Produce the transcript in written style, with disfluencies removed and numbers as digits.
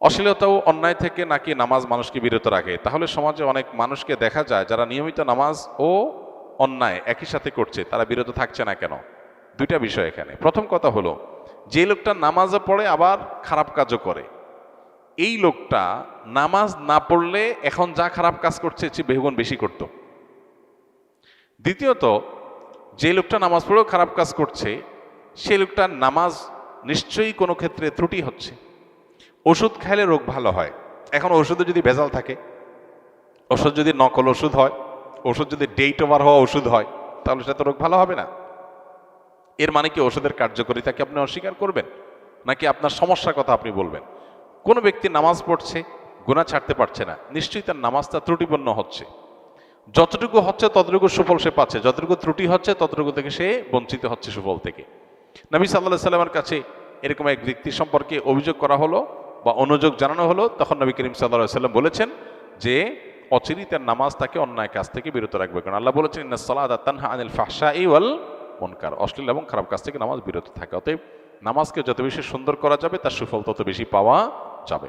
অশ্লীলতা ও অন্যায় থেকে নাকি নামাজ মানুষকে বিরত রাখে? তাহলে সমাজে অনেক মানুষকে দেখা যায় যারা নিয়মিত নামাজ ও অন্যায় একই সাথে করছে, তারা বিরত থাকছে না কেন? দুইটা বিষয় এখানে। প্রথম কথা হলো, যে লোকটা নামাজও পড়ে আবার খারাপ কাজও করে, এই লোকটা নামাজ না পড়লে এখন যা খারাপ কাজ করছে চেয়ে বহুগুণ বেশি করত। দ্বিতীয়ত, যে লোকটা নামাজ পড়েও খারাপ কাজ করছে, সে লোকটার নামাজ নিশ্চয়ই কোনো ক্ষেত্রে ত্রুটি হচ্ছে। ওষুধ খাইলে রোগ ভালো হয়, এখন ওষুধে যদি ভেজাল থাকে, ওষুধ যদি নকল ওষুধ হয়, ওষুধ যদি ডেট ওভার হওয়া ওষুধ হয়, তাহলে সেটা তো রোগ ভালো হবে না। এর মানে কি ওষুধের কার্যকারিতাকে আপনি অস্বীকার করবেন, নাকি আপনার সমস্যার কথা আপনি বলবেন? কোনো ব্যক্তি নামাজ পড়ছে, গুনাহ ছাড়তে পারছে না, নিশ্চয়ই তার নামাজটা ত্রুটিপূর্ণ হচ্ছে। যতটুকু হচ্ছে ততটুকু সুফল সে পাচ্ছে, যতটুকু ত্রুটি হচ্ছে ততটুকু থেকে সে বঞ্চিত হচ্ছে সুফল থেকে। নবী সাল্লাল্লাহু আলাইহি সাল্লামের কাছে এরকম এক ব্যক্তি সম্পর্কে অভিযোগ করা হলো বা অনুযোগ জানানো হলো, তখন নবী করিম সাল্লাল্লাহু আলাইহি সাল্লাম বলেছেন যে অচিরেই তার নামাজ তাকে অন্যায় কাজ থেকে বিরত রাখবে, কারণ আল্লাহ বলেছেন ইন্নাস সালাতা তানহা আনিল ফাহশাই ওয়াল মুনকার, অশ্লীল এবং খারাপ কাজ থেকে নামাজ বিরত থাকে। অতএব নামাজকে যত বেশি সুন্দর করা যাবে তার সুফল তত বেশি পাওয়া যাবে।